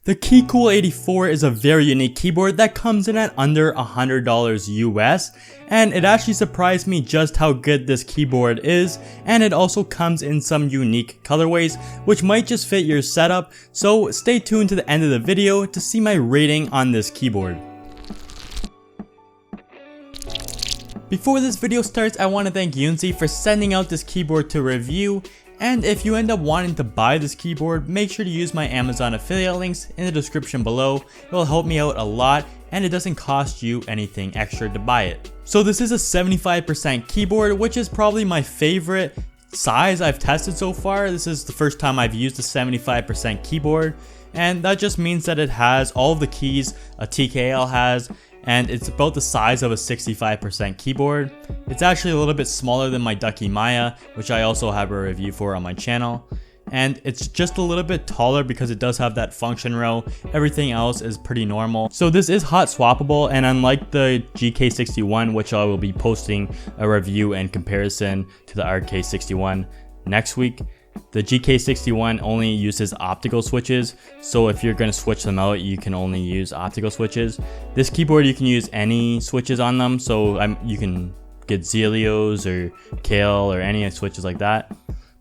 The Keycool 84 is a very unique keyboard that comes in at under $100 US, and it actually surprised me just how good this keyboard is, and it also comes in some unique colorways which might just fit your setup, so stay tuned to the end of the video to see my rating on this keyboard. Before this video starts, I want to thank Yunzii for sending out this keyboard to review. And if you end up wanting to buy this keyboard, make sure to use my Amazon affiliate links in the description below. It will help me out a lot and it doesn't cost you anything extra to buy it. So this is a 75% keyboard, which is probably my favorite size I've tested so far. This is the first time I've used a 75% keyboard, and that just means that it has all of the keys a TKL has, and it's about the size of a 65% keyboard. It's actually a little bit smaller than my Ducky Maya, which I also have a review for on my channel. And it's just a little bit taller because it does have that function row. Everything else is pretty normal. So this is hot swappable, and unlike the GK61, which I will be posting a review and comparison to the RK61 next week, the GK61 only uses optical switches, so if you're going to switch them out, you can only use optical switches. This keyboard, you can use any switches on them, so you can get Zelios or Kale or any switches like that.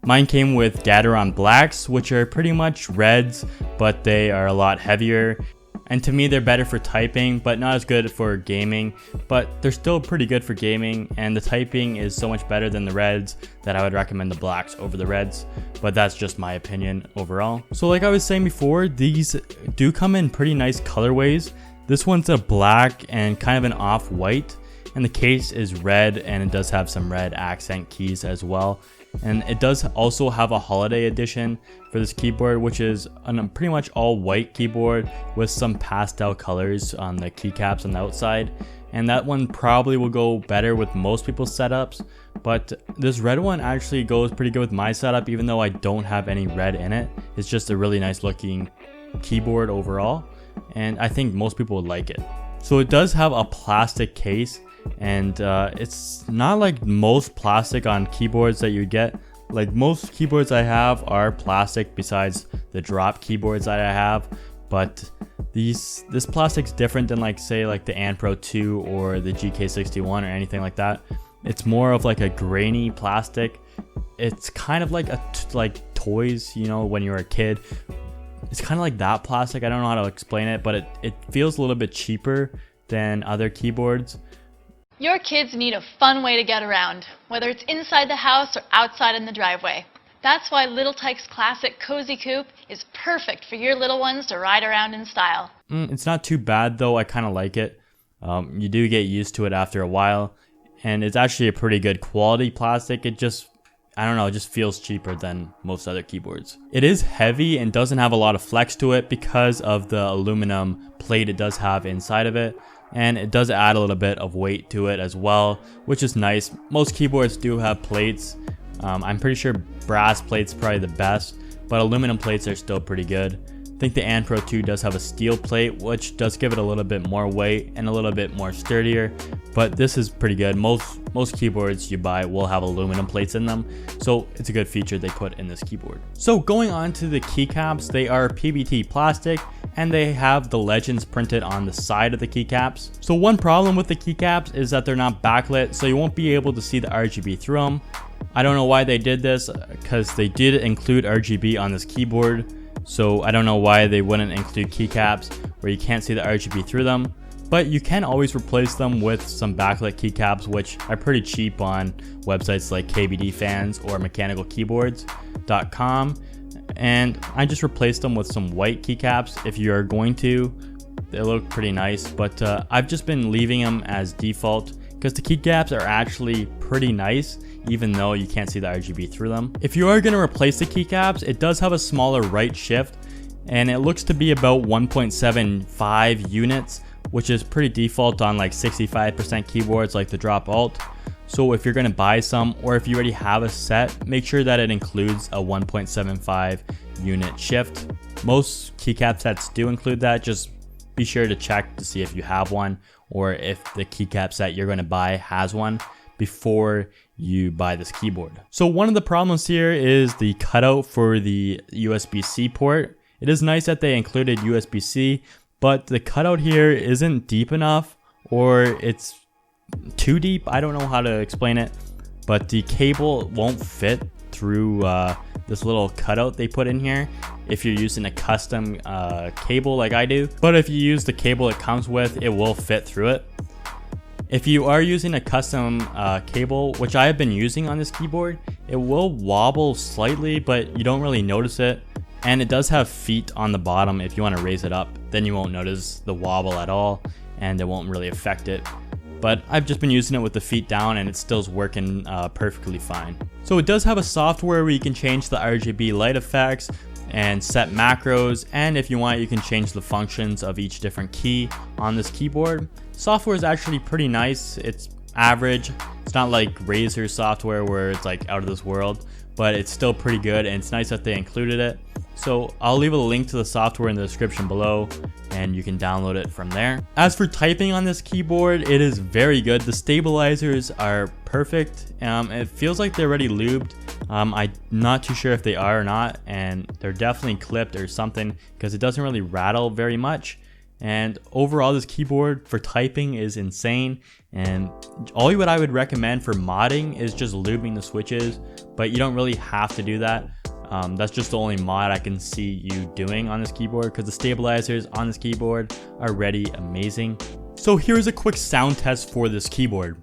Mine came with Gateron Blacks, which are pretty much reds, but they are a lot heavier. And to me, they're better for typing, but not as good for gaming. But they're still pretty good for gaming, and the typing is so much better than the reds that I would recommend the blacks over the reds. But that's just my opinion overall. So like I was saying before, these do come in pretty nice colorways. This one's a black and kind of an off-white, and the case is red, and it does have some red accent keys as well. And it does also have a holiday edition for this keyboard, which is a pretty much all white keyboard with some pastel colors on the keycaps on the outside. And that one probably will go better with most people's setups, but this red one actually goes pretty good with my setup, even though I don't have any red in it. It's just a really nice looking keyboard overall, and I think most people would like it. So it does have a plastic case, and it's not like most plastic on keyboards that you get. Like most keyboards I have are plastic besides the drop keyboards that I have, but this plastic's different than like say like the Anpro 2 or the GK61 or anything like that. It's more of like a grainy plastic. It's kind of like like toys, you know, when you're a kid. It's kind of like that plastic. I don't know how to explain it, but it feels a little bit cheaper than other keyboards. Your kids need a fun way to get around, whether it's inside the house or outside in the driveway. That's why Little Tyke's classic Cozy Coupe is perfect for your little ones to ride around in style. It's not too bad though, I kind of like it. You do get used to it after a while, and it's actually a pretty good quality plastic. It just, I don't know, it just feels cheaper than most other keyboards. It is heavy and doesn't have a lot of flex to it because of the aluminum plate it does have inside of it. And it does add a little bit of weight to it as well, which is nice. Most keyboards do have plates. I'm pretty sure brass plates are probably the best, but aluminum plates are still pretty good. I think the Anpro 2 does have a steel plate, which does give it a little bit more weight and a little bit more sturdier, but this is pretty good. Most keyboards you buy will have aluminum plates in them, so it's a good feature they put in this keyboard. So going on to the keycaps, they are PBT plastic, and they have the legends printed on the side of the keycaps. So one problem with the keycaps is that they're not backlit, so you won't be able to see the RGB through them. I don't know why they did this, because they did include RGB on this keyboard, so I don't know why they wouldn't include keycaps where you can't see the RGB through them. But you can always replace them with some backlit keycaps, which are pretty cheap on websites like KBD Fans or mechanicalkeyboards.com. And I just replaced them with some white keycaps. If you are going to, they look pretty nice, but I've just been leaving them as default because the keycaps are actually pretty nice, even though you can't see the RGB through them. If you are going to replace the keycaps, it does have a smaller right shift, and it looks to be about 1.75 units, which is pretty default on like 65% keyboards like the Drop Alt. So if you're going to buy some, or if you already have a set, make sure that it includes a 1.75 unit shift. Most keycap sets do include that. Just be sure to check to see if you have one, or if the keycap set you're going to buy has one before you buy this keyboard. So one of the problems here is the cutout for the USB-C port. It is nice that they included USB-C, but the cutout here isn't deep enough, or it's too deep. I don't know how to explain it, but the cable won't fit through this little cutout they put in here if you're using a custom cable like I do. But if you use the cable it comes with, it will fit through it. If you are using a custom cable, which I have been using on this keyboard, it will wobble slightly, but you don't really notice it. And it does have feet on the bottom. If you want to raise it up, then you won't notice the wobble at all, and it won't really affect it. But I've just been using it with the feet down, and it still's working perfectly fine. So it does have a software where you can change the RGB light effects and set macros, and if you want, you can change the functions of each different key on this keyboard. Software is actually pretty nice. It's average. It's not like Razer software where it's like out of this world, but it's still pretty good, and it's nice that they included it. So I'll leave a link to the software in the description below, and you can download it from there. As for typing on this keyboard, it is very good. The stabilizers are perfect. It feels like they're already lubed. I'm not too sure if they are or not, and they're definitely clipped or something because it doesn't really rattle very much. And overall, this keyboard for typing is insane, and all what I would recommend for modding is just lubing the switches, but you don't really have to do that. That's just the only mod I can see you doing on this keyboard, because the stabilizers on this keyboard are already amazing. So here's a quick sound test for this keyboard.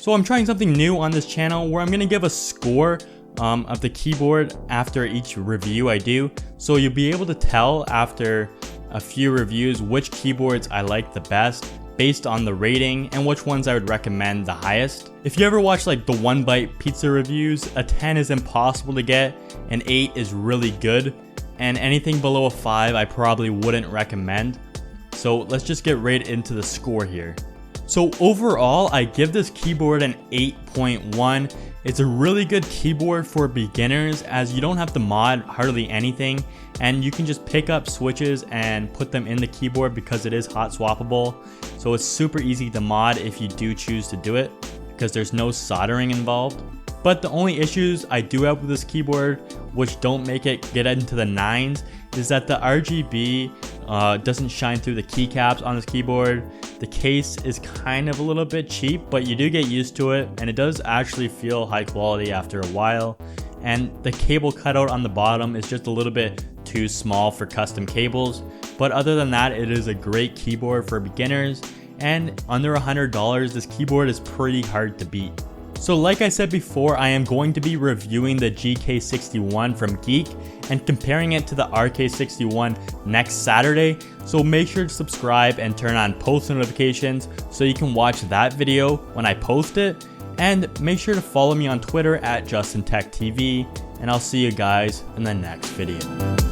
So I'm trying something new on this channel where I'm going to give a score of the keyboard after each review I do. So you'll be able to tell after a few reviews which keyboards I like the best based on the rating and which ones I would recommend the highest. If you ever watch like the One Bite pizza reviews, a 10 is impossible to get, an 8 is really good, and anything below a 5 I probably wouldn't recommend. So let's just get right into the score here. So overall, I give this keyboard an 8.1. It's a really good keyboard for beginners as you don't have to mod hardly anything, and you can just pick up switches and put them in the keyboard because it is hot swappable. So it's super easy to mod if you do choose to do it because there's no soldering involved. But the only issues I do have with this keyboard, which don't make it get into the 9s, is that the RGB doesn't shine through the keycaps on this keyboard. The case is kind of a little bit cheap, but you do get used to it, and it does actually feel high quality after a while. And the cable cutout on the bottom is just a little bit too small for custom cables. But other than that, it is a great keyboard for beginners, and under $100, this keyboard is pretty hard to beat. So like I said before, I am going to be reviewing the GK61 from Geek and comparing it to the RK61 next Saturday. So make sure to subscribe and turn on post notifications so you can watch that video when I post it. And make sure to follow me on Twitter at JustinTechTV, and I'll see you guys in the next video.